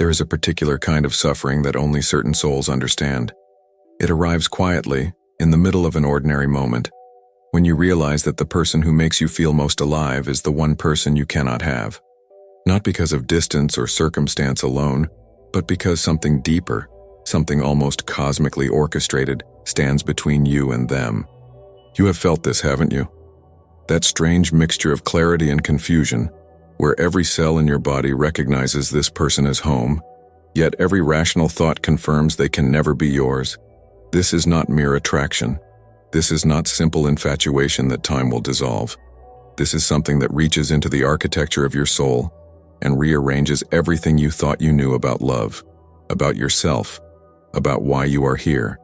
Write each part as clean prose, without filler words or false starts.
There is a particular kind of suffering that only certain souls understand. It arrives quietly, in the middle of an ordinary moment, when you realize that the person who makes you feel most alive is the one person you cannot have. Not because of distance or circumstance alone, but because something deeper, something almost cosmically orchestrated, stands between you and them. You have felt this, haven't you? That strange mixture of clarity and confusion, where every cell in your body recognizes this person as home, yet every rational thought confirms they can never be yours. This is not mere attraction. This is not simple infatuation that time will dissolve. This is something that reaches into the architecture of your soul and rearranges everything you thought you knew about love, about yourself, about why you are here.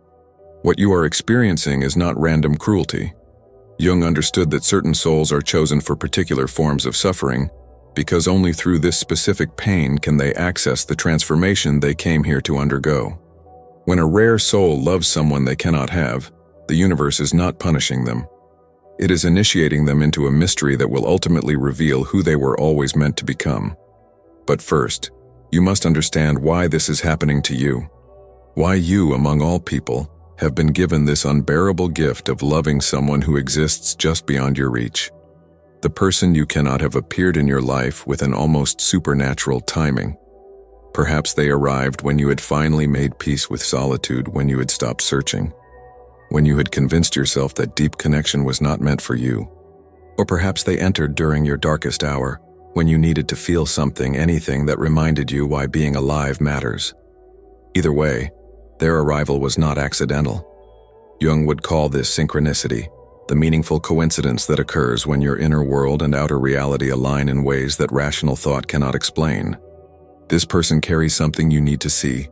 What you are experiencing is not random cruelty. Jung understood that certain souls are chosen for particular forms of suffering because only through this specific pain can they access the transformation they came here to undergo. When a rare soul loves someone they cannot have, the universe is not punishing them. It is initiating them into a mystery that will ultimately reveal who they were always meant to become. But first, you must understand why this is happening to you. Why you, among all people, have been given this unbearable gift of loving someone who exists just beyond your reach. The person you cannot have appeared in your life with an almost supernatural timing. Perhaps they arrived when you had finally made peace with solitude, when you had stopped searching, when you had convinced yourself that deep connection was not meant for you. Or perhaps they entered during your darkest hour, when you needed to feel something, anything that reminded you why being alive matters. Either way, their arrival was not accidental. Jung would call this synchronicity, the meaningful coincidence that occurs when your inner world and outer reality align in ways that rational thought cannot explain. This person carries something you need to see,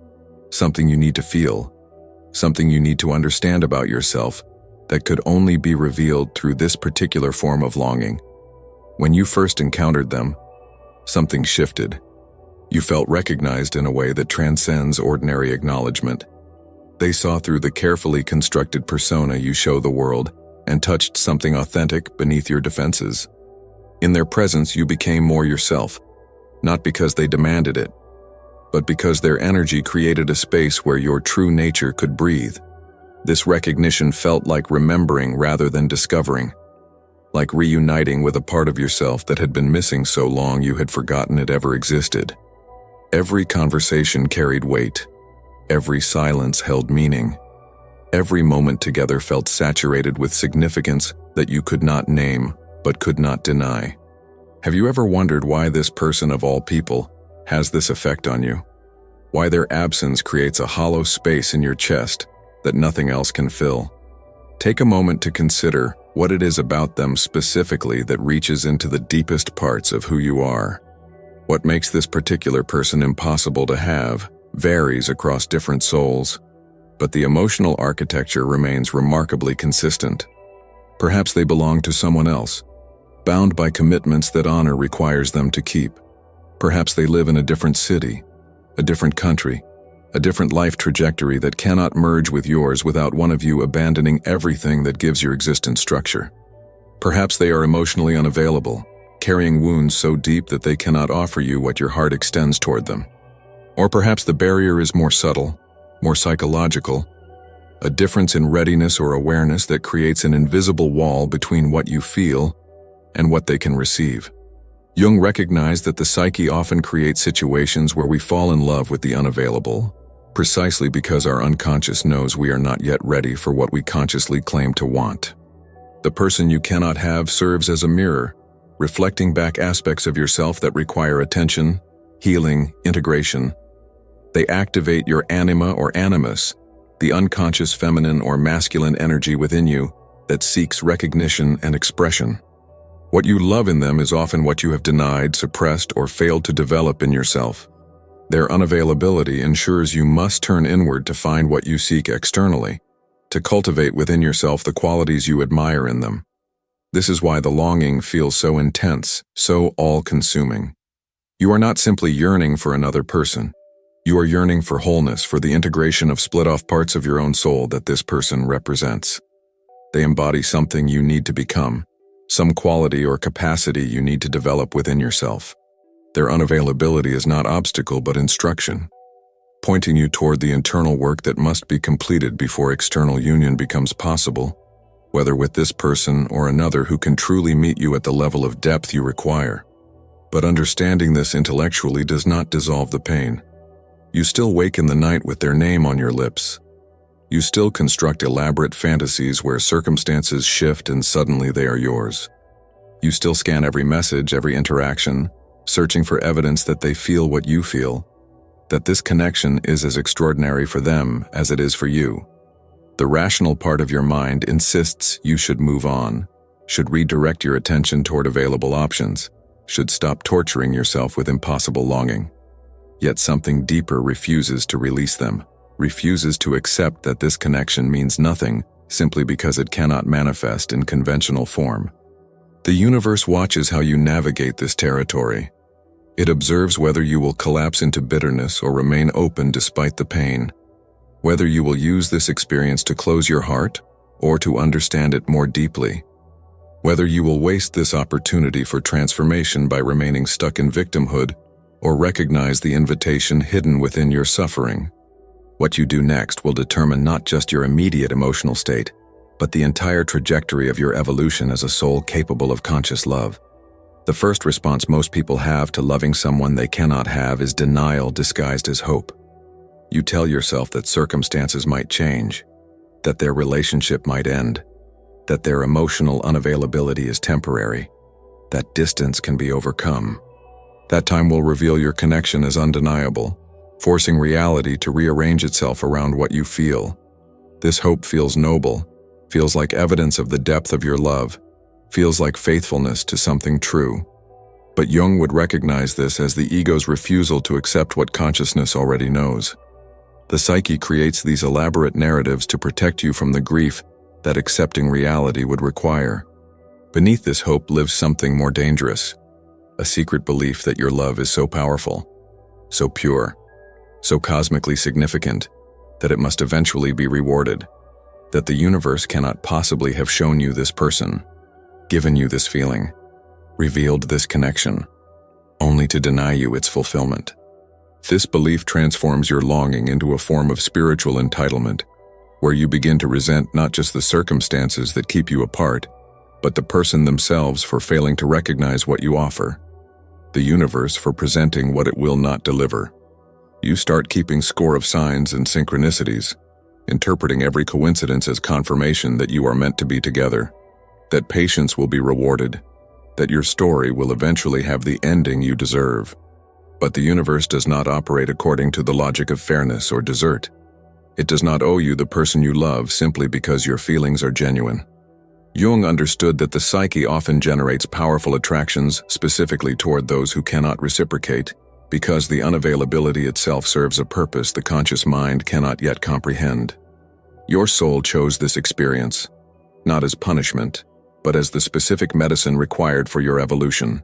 something you need to feel, something you need to understand about yourself that could only be revealed through this particular form of longing. When you first encountered them, something shifted. You felt recognized in a way that transcends ordinary acknowledgement. They saw through the carefully constructed persona you show the world and touched something authentic beneath your defenses. In their presence, you became more yourself, not because they demanded it, but because their energy created a space where your true nature could breathe. This recognition felt like remembering rather than discovering, like reuniting with a part of yourself that had been missing so long you had forgotten it ever existed. Every conversation carried weight. Every silence held meaning. Every moment together felt saturated with significance that you could not name, but could not deny. Have you ever wondered why this person of all people has this effect on you? Why their absence creates a hollow space in your chest that nothing else can fill? Take a moment to consider what it is about them specifically that reaches into the deepest parts of who you are. What makes this particular person impossible to have varies across different souls, but the emotional architecture remains remarkably consistent. Perhaps they belong to someone else, bound by commitments that honor requires them to keep. Perhaps they live in a different city, a different country, a different life trajectory that cannot merge with yours without one of you abandoning everything that gives your existence structure. Perhaps they are emotionally unavailable, carrying wounds so deep that they cannot offer you what your heart extends toward them. Or perhaps the barrier is more subtle, more psychological, a difference in readiness or awareness that creates an invisible wall between what you feel and what they can receive. Jung recognized that the psyche often creates situations where we fall in love with the unavailable, precisely because our unconscious knows we are not yet ready for what we consciously claim to want. The person you cannot have serves as a mirror, reflecting back aspects of yourself that require attention, healing, integration. They activate your anima or animus, the unconscious feminine or masculine energy within you that seeks recognition and expression. What you love in them is often what you have denied, suppressed, or failed to develop in yourself. Their unavailability ensures you must turn inward to find what you seek externally, to cultivate within yourself the qualities you admire in them. This is why the longing feels so intense, so all-consuming. You are not simply yearning for another person. You are yearning for wholeness, for the integration of split-off parts of your own soul that this person represents. They embody something you need to become, some quality or capacity you need to develop within yourself. Their unavailability is not obstacle but instruction, pointing you toward the internal work that must be completed before external union becomes possible, whether with this person or another who can truly meet you at the level of depth you require. But understanding this intellectually does not dissolve the pain. You still wake in the night with their name on your lips. You still construct elaborate fantasies where circumstances shift and suddenly they are yours. You still scan every message, every interaction, searching for evidence that they feel what you feel, that this connection is as extraordinary for them as it is for you. The rational part of your mind insists you should move on, should redirect your attention toward available options, should stop torturing yourself with impossible longing. Yet something deeper refuses to release them, refuses to accept that this connection means nothing simply because it cannot manifest in conventional form. The universe watches how you navigate this territory. It observes whether you will collapse into bitterness or remain open despite the pain, whether you will use this experience to close your heart or to understand it more deeply, whether you will waste this opportunity for transformation by remaining stuck in victimhood or recognize the invitation hidden within your suffering. What you do next will determine not just your immediate emotional state, but the entire trajectory of your evolution as a soul capable of conscious love. The first response most people have to loving someone they cannot have is denial disguised as hope. You tell yourself that circumstances might change, that their relationship might end, that their emotional unavailability is temporary, that distance can be overcome. That time will reveal your connection as undeniable, forcing reality to rearrange itself around what you feel. This hope feels noble, feels like evidence of the depth of your love, feels like faithfulness to something true. But Jung would recognize this as the ego's refusal to accept what consciousness already knows. The psyche creates these elaborate narratives to protect you from the grief that accepting reality would require. Beneath this hope lives something more dangerous, a secret belief that your love is so powerful, so pure, so cosmically significant, that it must eventually be rewarded, that the universe cannot possibly have shown you this person, given you this feeling, revealed this connection, only to deny you its fulfillment. This belief transforms your longing into a form of spiritual entitlement, where you begin to resent not just the circumstances that keep you apart, but the person themselves for failing to recognize what you offer, the universe for presenting what it will not deliver. You start keeping score of signs and synchronicities, interpreting every coincidence as confirmation that you are meant to be together, that patience will be rewarded, that your story will eventually have the ending you deserve. But the universe does not operate according to the logic of fairness or desert. It does not owe you the person you love simply because your feelings are genuine. Jung understood that the psyche often generates powerful attractions specifically toward those who cannot reciprocate, because the unavailability itself serves a purpose the conscious mind cannot yet comprehend. Your soul chose this experience, not as punishment, but as the specific medicine required for your evolution.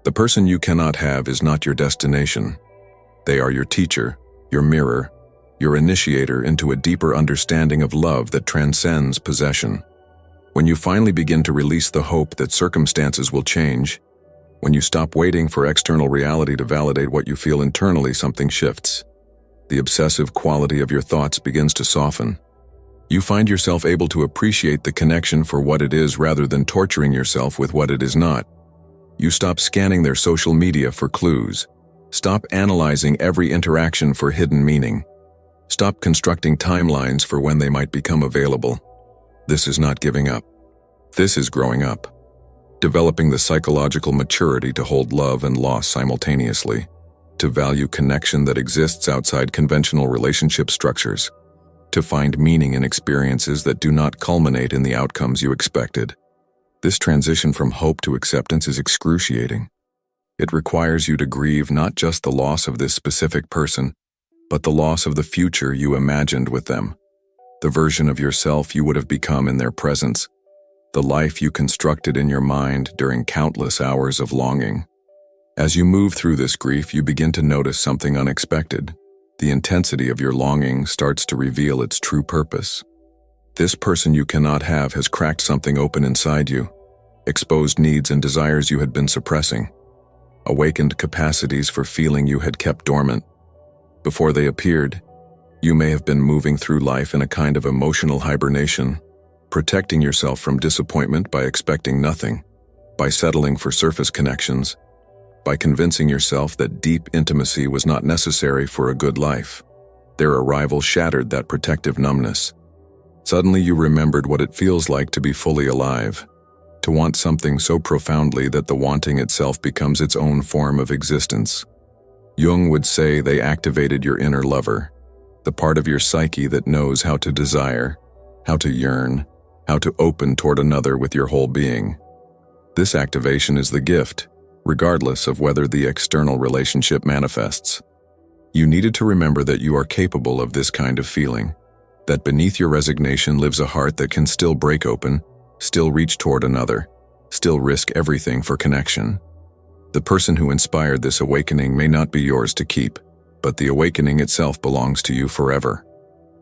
The person you cannot have is not your destination. They are your teacher, your mirror, your initiator into a deeper understanding of love that transcends possession. When you finally begin to release the hope that circumstances will change, when you stop waiting for external reality to validate what you feel internally, something shifts. The obsessive quality of your thoughts begins to soften. You find yourself able to appreciate the connection for what it is rather than torturing yourself with what it is not. You stop scanning their social media for clues. Stop analyzing every interaction for hidden meaning. Stop constructing timelines for when they might become available. This is not giving up. This is growing up. Developing the psychological maturity to hold love and loss simultaneously, to value connection that exists outside conventional relationship structures, to find meaning in experiences that do not culminate in the outcomes you expected. This transition from hope to acceptance is excruciating. It requires you to grieve not just the loss of this specific person, but the loss of the future you imagined with them, the version of yourself you would have become in their presence, the life you constructed in your mind during countless hours of longing. As you move through this grief, you begin to notice something unexpected. The intensity of your longing starts to reveal its true purpose. This person you cannot have has cracked something open inside you, exposed needs and desires you had been suppressing. awakened capacities for feeling you had kept dormant. Before they appeared, you may have been moving through life in a kind of emotional hibernation, protecting yourself from disappointment by expecting nothing, by settling for surface connections, by convincing yourself that deep intimacy was not necessary for a good life. Their arrival shattered that protective numbness. Suddenly you remembered what it feels like to be fully alive, to want something so profoundly that the wanting itself becomes its own form of existence. Jung would say they activated your inner lover, the part of your psyche that knows how to desire, how to yearn, how to open toward another with your whole being. This activation is the gift, regardless of whether the external relationship manifests. You needed to remember that you are capable of this kind of feeling, that beneath your resignation lives a heart that can still break open, still reach toward another, still risk everything for connection. The person who inspired this awakening may not be yours to keep, but the awakening itself belongs to you forever.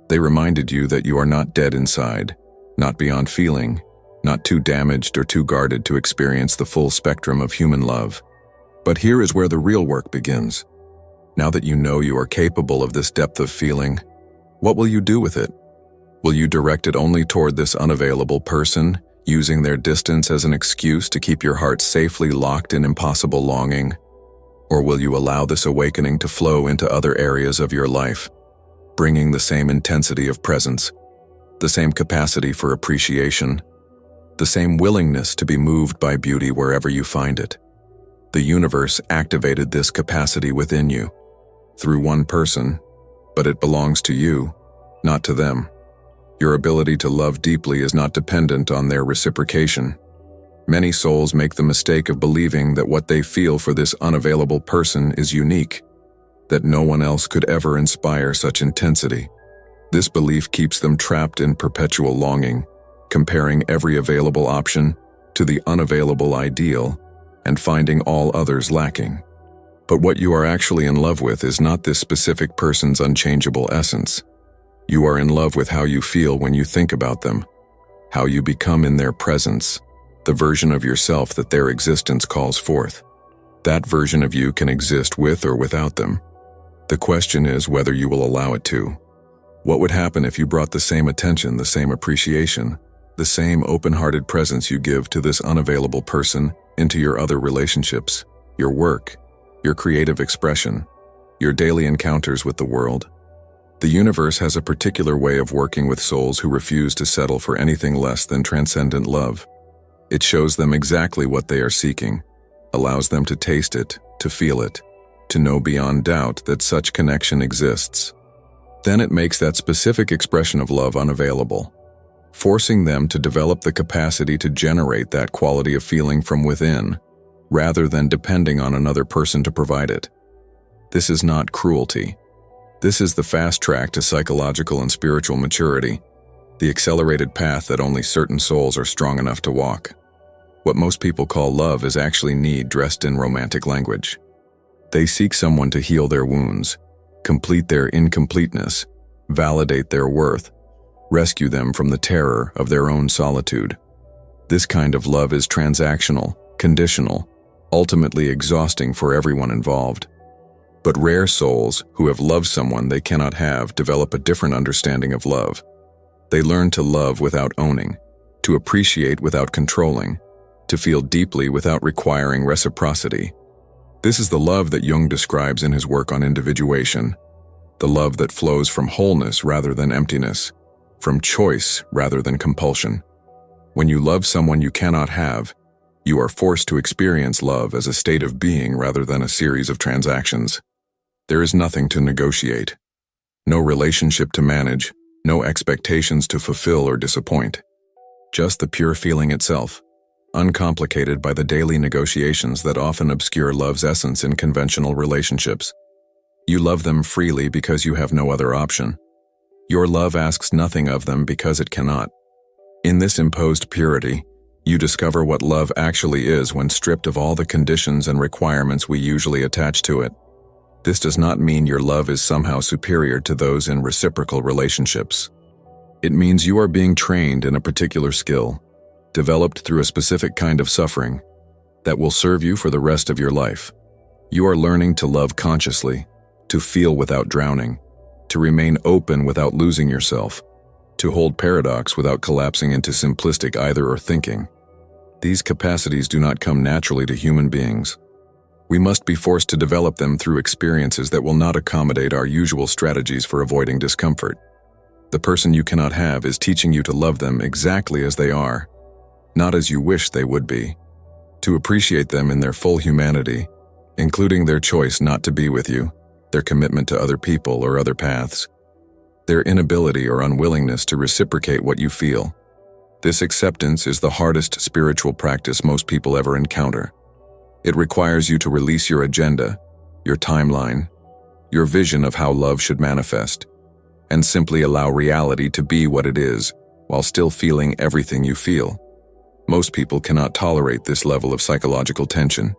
They reminded you that you are not dead inside, not beyond feeling, not too damaged or too guarded to experience the full spectrum of human love. But here is where the real work begins. Now that you know you are capable of this depth of feeling, what will you do with it? Will you direct it only toward this unavailable person, using their distance as an excuse to keep your heart safely locked in impossible longing? Or will you allow this awakening to flow into other areas of your life, bringing the same intensity of presence, the same capacity for appreciation, the same willingness to be moved by beauty wherever you find it? The universe activated this capacity within you, through one person, but it belongs to you, not to them. Your ability to love deeply is not dependent on their reciprocation. Many souls make the mistake of believing that what they feel for this unavailable person is unique, that no one else could ever inspire such intensity. This belief keeps them trapped in perpetual longing, comparing every available option to the unavailable ideal and finding all others lacking. But what you are actually in love with is not this specific person's unchangeable essence. You are in love with how you feel when you think about them, how you become in their presence, the version of yourself that their existence calls forth. That version of you can exist with or without them. The question is whether you will allow it to. What would happen if you brought the same attention, the same appreciation, the same open-hearted presence you give to this unavailable person into your other relationships, your work, your creative expression, your daily encounters with the world? The universe has a particular way of working with souls who refuse to settle for anything less than transcendent love. It shows them exactly what they are seeking, allows them to taste it, to feel it, to know beyond doubt that such connection exists. Then it makes that specific expression of love unavailable, forcing them to develop the capacity to generate that quality of feeling from within, rather than depending on another person to provide it. This is not cruelty. This is the fast track to psychological and spiritual maturity, the accelerated path that only certain souls are strong enough to walk. What most people call love is actually need dressed in romantic language. They seek someone to heal their wounds, complete their incompleteness, validate their worth, rescue them from the terror of their own solitude. This kind of love is transactional, conditional, ultimately exhausting for everyone involved. But rare souls who have loved someone they cannot have develop a different understanding of love. They learn to love without owning, to appreciate without controlling, to feel deeply without requiring reciprocity. This is the love that Jung describes in his work on individuation, the love that flows from wholeness rather than emptiness, from choice rather than compulsion. When you love someone you cannot have, you are forced to experience love as a state of being rather than a series of transactions. There is nothing to negotiate, no relationship to manage, no expectations to fulfill or disappoint. Just the pure feeling itself, uncomplicated by the daily negotiations that often obscure love's essence in conventional relationships. You love them freely because you have no other option. Your love asks nothing of them because it cannot. In this imposed purity, you discover what love actually is when stripped of all the conditions and requirements we usually attach to it. This does not mean your love is somehow superior to those in reciprocal relationships. It means you are being trained in a particular skill, developed through a specific kind of suffering, that will serve you for the rest of your life. You are learning to love consciously, to feel without drowning, to remain open without losing yourself, to hold paradox without collapsing into simplistic either-or thinking. These capacities do not come naturally to human beings. We must be forced to develop them through experiences that will not accommodate our usual strategies for avoiding discomfort. The person you cannot have is teaching you to love them exactly as they are, not as you wish they would be, to appreciate them in their full humanity, including their choice not to be with you, their commitment to other people or other paths, their inability or unwillingness to reciprocate what you feel. This acceptance is the hardest spiritual practice most people ever encounter. It requires you to release your agenda, your timeline, your vision of how love should manifest, and simply allow reality to be what it is, while still feeling everything you feel. Most people cannot tolerate this level of psychological tension.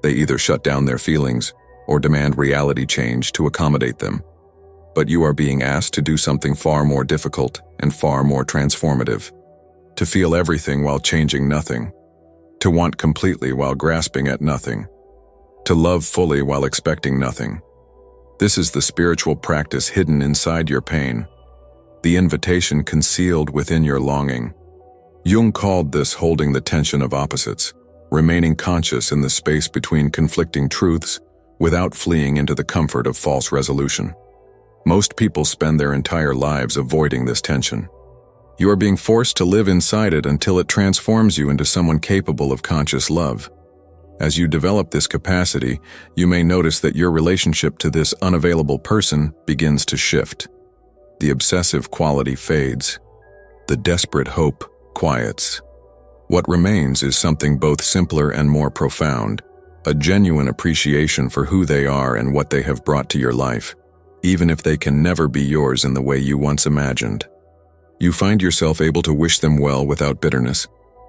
They either shut down their feelings or demand reality change to accommodate them. But you are being asked to do something far more difficult and far more transformative. To feel everything while changing nothing. To want completely while grasping at nothing. To love fully while expecting nothing. This is the spiritual practice hidden inside your pain. The invitation concealed within your longing. Jung called this holding the tension of opposites, remaining conscious in the space between conflicting truths without fleeing into the comfort of false resolution. Most people spend their entire lives avoiding this tension. You are being forced to live inside it until it transforms you into someone capable of conscious love. As you develop this capacity, you may notice that your relationship to this unavailable person begins to shift. The obsessive quality fades. The desperate hope quiets. What remains is something both simpler and more profound, a genuine appreciation for who they are and what they have brought to your life, even if they can never be yours in the way you once imagined. You find yourself able to wish them well without bitterness,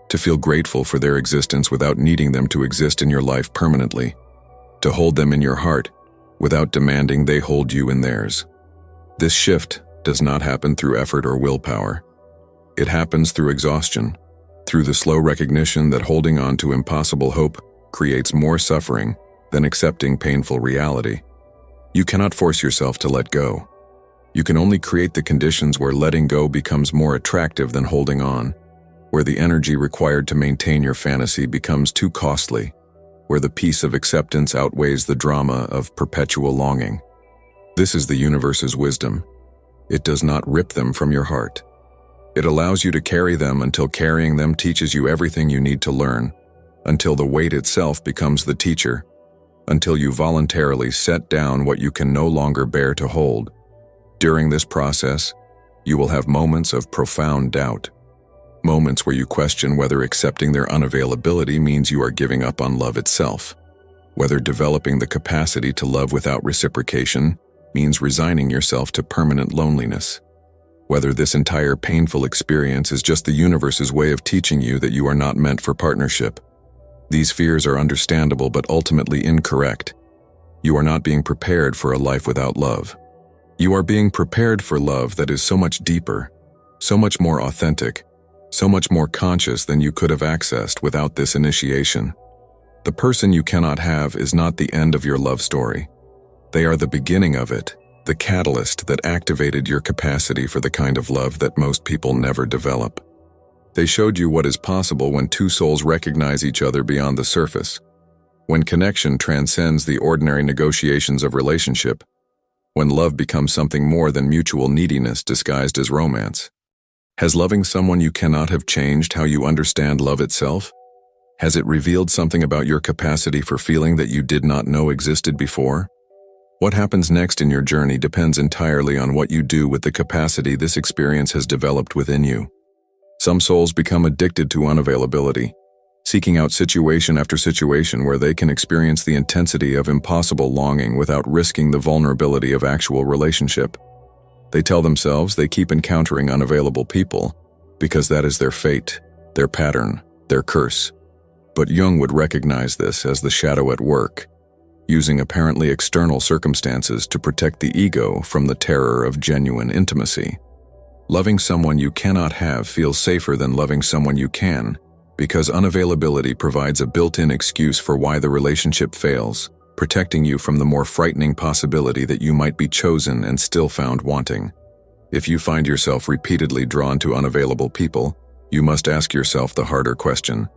to feel grateful for their existence without needing them to exist in your life permanently, to hold them in your heart without demanding they hold you in theirs. This shift does not happen through effort or willpower. It happens through exhaustion, through the slow recognition that holding on to impossible hope creates more suffering than accepting painful reality. You cannot force yourself to let go. You can only create the conditions where letting go becomes more attractive than holding on, where the energy required to maintain your fantasy becomes too costly, where the peace of acceptance outweighs the drama of perpetual longing. This is the universe's wisdom. It does not rip them from your heart. It allows you to carry them until carrying them teaches you everything you need to learn, until the weight itself becomes the teacher, until you voluntarily set down what you can no longer bear to hold. During this process, you will have moments of profound doubt, moments where you question whether accepting their unavailability means you are giving up on love itself, whether developing the capacity to love without reciprocation means resigning yourself to permanent loneliness, whether this entire painful experience is just the universe's way of teaching you that you are not meant for partnership. These fears are understandable but ultimately incorrect. You are not being prepared for a life without love. You are being prepared for love that is so much deeper, so much more authentic, so much more conscious than you could have accessed without this initiation. The person you cannot have is not the end of your love story. They are the beginning of it, the catalyst that activated your capacity for the kind of love that most people never develop. They showed you what is possible when two souls recognize each other beyond the surface, when connection transcends the ordinary negotiations of relationship, when love becomes something more than mutual neediness disguised as romance. Has loving someone you cannot have changed how you understand love itself? Has it revealed something about your capacity for feeling that you did not know existed before? What happens next in your journey depends entirely on what you do with the capacity this experience has developed within you. Some souls become addicted to unavailability, seeking out situation after situation where they can experience the intensity of impossible longing without risking the vulnerability of actual relationship. They tell themselves they keep encountering unavailable people because that is their fate, their pattern, their curse. But Jung would recognize this as the shadow at work, using apparently external circumstances to protect the ego from the terror of genuine intimacy. Loving someone you cannot have feels safer than loving someone you can, because unavailability provides a built-in excuse for why the relationship fails. protecting you from the more frightening possibility that you might be chosen and still found wanting. If you find yourself repeatedly drawn to unavailable people, you must ask yourself the harder question.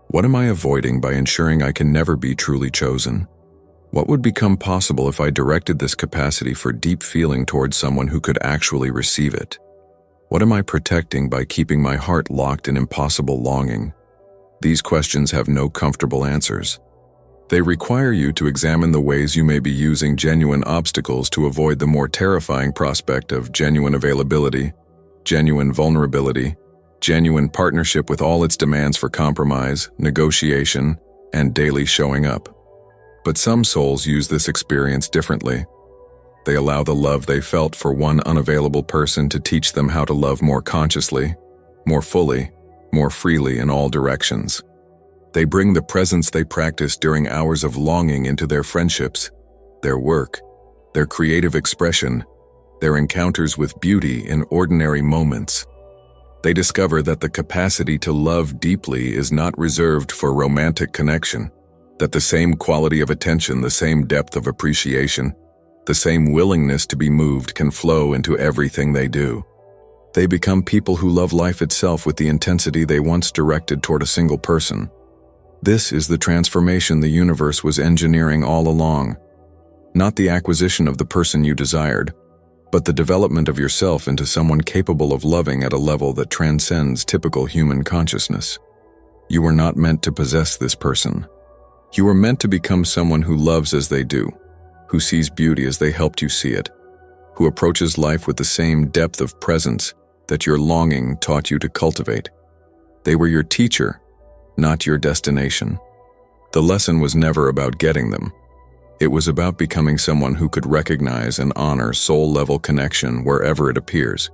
What am I avoiding by ensuring I can never be truly chosen? What would become possible if I directed this capacity for deep feeling towards someone who could actually receive it? What am I protecting by keeping my heart locked in impossible longing? These questions have no comfortable answers. They require you to examine the ways you may be using genuine obstacles to avoid the more terrifying prospect of genuine availability, genuine vulnerability, genuine partnership with all its demands for compromise, negotiation, and daily showing up. But some souls use this experience differently. They allow the love they felt for one unavailable person to teach them how to love more consciously, more fully, more freely in all directions. They bring the presence they practiced during hours of longing into their friendships, their work, their creative expression, their encounters with beauty in ordinary moments. They discover that the capacity to love deeply is not reserved for romantic connection, that the same quality of attention, the same depth of appreciation, the same willingness to be moved can flow into everything they do. They become people who love life itself with the intensity they once directed toward a single person. This is the transformation the universe was engineering all along. Not the acquisition of the person you desired, but the development of yourself into someone capable of loving at a level that transcends typical human consciousness. You were not meant to possess this person. You were meant to become someone who loves as they do, who sees beauty as they helped you see it, who approaches life with the same depth of presence that your longing taught you to cultivate. They were your teacher, not your destination. The lesson was never about getting them. It was about becoming someone who could recognize and honor soul-level connection wherever it appears,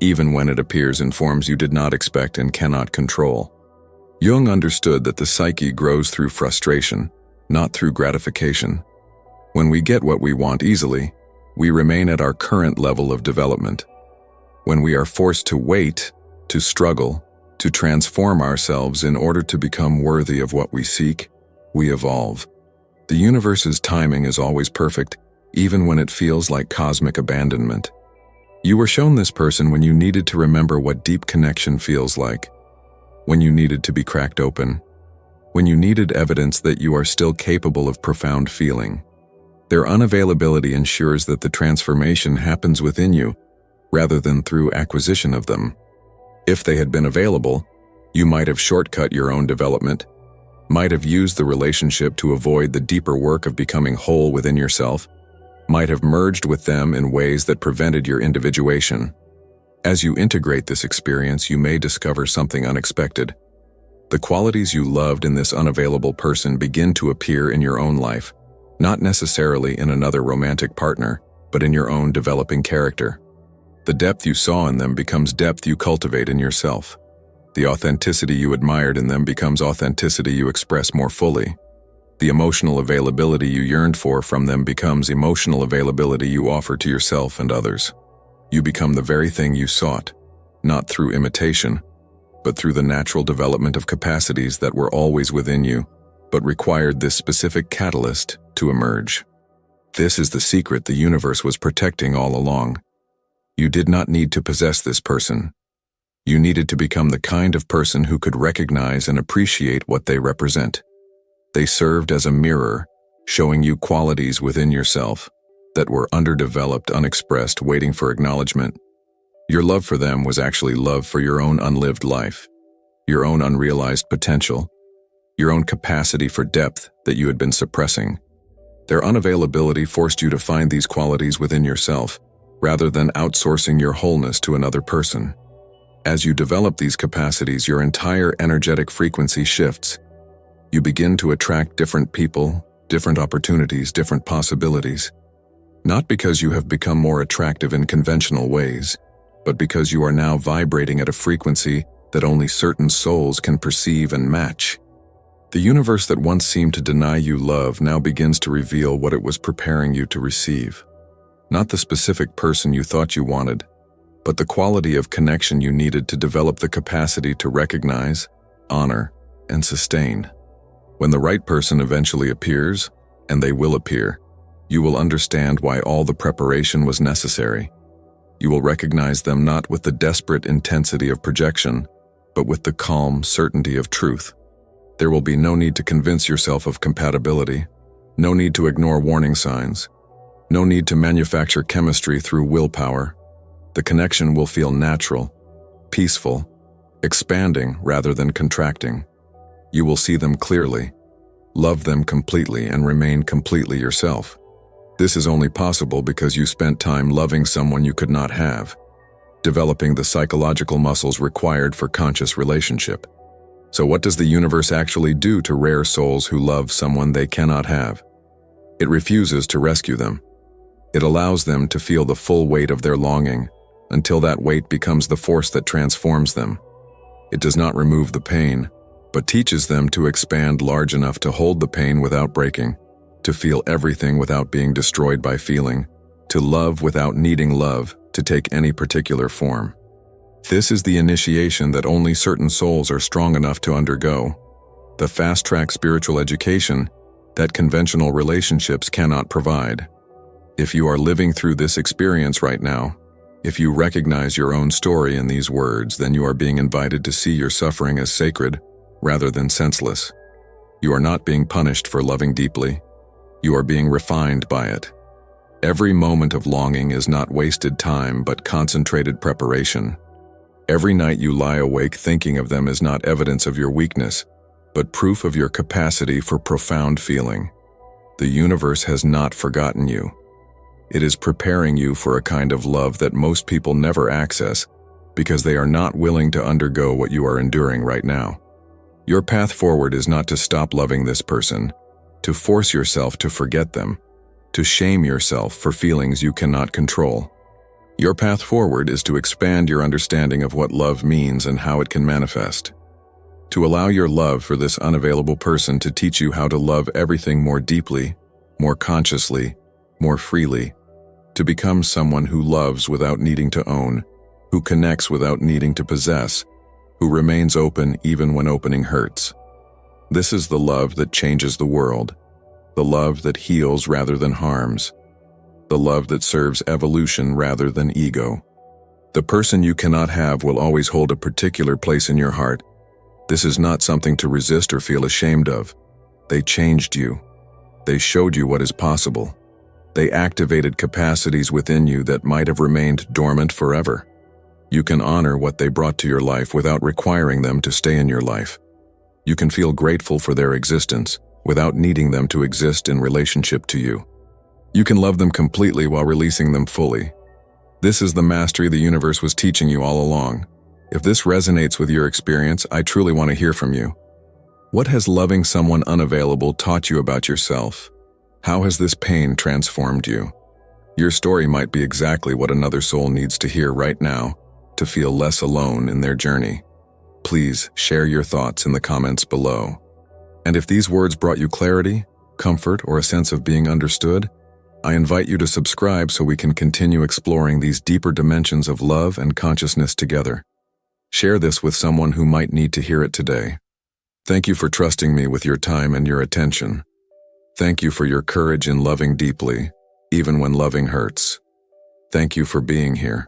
even when it appears in forms you did not expect and cannot control. Jung understood that the psyche grows through frustration, not through gratification. When we get what we want easily, we remain at our current level of development. When we are forced to wait, to struggle, to transform ourselves in order to become worthy of what we seek, we evolve. The universe's timing is always perfect, even when it feels like cosmic abandonment. You were shown this person when you needed to remember what deep connection feels like, when you needed to be cracked open, when you needed evidence that you are still capable of profound feeling. Their unavailability ensures that the transformation happens within you, rather than through acquisition of them. If they had been available, you might have shortcut your own development, might have used the relationship to avoid the deeper work of becoming whole within yourself, might have merged with them in ways that prevented your individuation. As you integrate this experience, you may discover something unexpected. The qualities you loved in this unavailable person begin to appear in your own life, not necessarily in another romantic partner, but in your own developing character. The depth you saw in them becomes depth you cultivate in yourself. The authenticity you admired in them becomes authenticity you express more fully. The emotional availability you yearned for from them becomes emotional availability you offer to yourself and others. You become the very thing you sought, not through imitation, but through the natural development of capacities that were always within you, but required this specific catalyst to emerge. This is the secret the universe was protecting all along. You did not need to possess this person. You needed to become the kind of person who could recognize and appreciate what they represent. They served as a mirror, showing you qualities within yourself that were underdeveloped, unexpressed, waiting for acknowledgement. Your love for them was actually love for your own unlived life, your own unrealized potential, your own capacity for depth that you had been suppressing. Their unavailability forced you to find these qualities within yourself, rather than outsourcing your wholeness to another person. As you develop these capacities, your entire energetic frequency shifts. You begin to attract different people, different opportunities, different possibilities. Not because you have become more attractive in conventional ways, but because you are now vibrating at a frequency that only certain souls can perceive and match. The universe that once seemed to deny you love now begins to reveal what it was preparing you to receive. Not the specific person you thought you wanted, but the quality of connection you needed to develop the capacity to recognize, honor, and sustain. When the right person eventually appears, and they will appear. You will understand why all the preparation was necessary. You will recognize them not with the desperate intensity of projection, but with the calm certainty of truth. There will be no need to convince yourself of compatibility, no need to ignore warning signs, no need to manufacture chemistry through willpower. The connection will feel natural, peaceful, expanding rather than contracting. You will see them clearly, love them completely, and remain completely yourself. This is only possible because you spent time loving someone you could not have, developing the psychological muscles required for conscious relationship. So what does the universe actually do to rare souls who love someone they cannot have? It refuses to rescue them. It allows them to feel the full weight of their longing until that weight becomes the force that transforms them. It does not remove the pain, but teaches them to expand large enough to hold the pain without breaking, to feel everything without being destroyed by feeling, to love without needing love to take any particular form. This is the initiation that only certain souls are strong enough to undergo, the fast-track spiritual education that conventional relationships cannot provide. If you are living through this experience right now, if you recognize your own story in these words, then you are being invited to see your suffering as sacred rather than senseless. You are not being punished for loving deeply. You are being refined by it. Every moment of longing is not wasted time but concentrated preparation. Every night you lie awake thinking of them is not evidence of your weakness, but proof of your capacity for profound feeling. The universe has not forgotten you. It is preparing you for a kind of love that most people never access because they are not willing to undergo what you are enduring right now. Your path forward is not to stop loving this person, to force yourself to forget them, to shame yourself for feelings you cannot control. Your path forward is to expand your understanding of what love means and how it can manifest. To allow your love for this unavailable person to teach you how to love everything more deeply, more consciously, more freely. To become someone who loves without needing to own, who connects without needing to possess, who remains open even when opening hurts. This is the love that changes the world, the love that heals rather than harms, the love that serves evolution rather than ego. The person you cannot have will always hold a particular place in your heart. This is not something to resist or feel ashamed of. They changed you. They showed you what is possible. They activated capacities within you that might have remained dormant forever. You can honor what they brought to your life without requiring them to stay in your life. You can feel grateful for their existence without needing them to exist in relationship to you. You can love them completely while releasing them fully. This is the mastery the universe was teaching you all along. If this resonates with your experience, I truly want to hear from you. What has loving someone unavailable taught you about yourself? How has this pain transformed you? Your story might be exactly what another soul needs to hear right now to feel less alone in their journey. Please share your thoughts in the comments below. And if these words brought you clarity, comfort, or a sense of being understood, I invite you to subscribe so we can continue exploring these deeper dimensions of love and consciousness together. Share this with someone who might need to hear it today. Thank you for trusting me with your time and your attention. Thank you for your courage in loving deeply, even when loving hurts. Thank you for being here.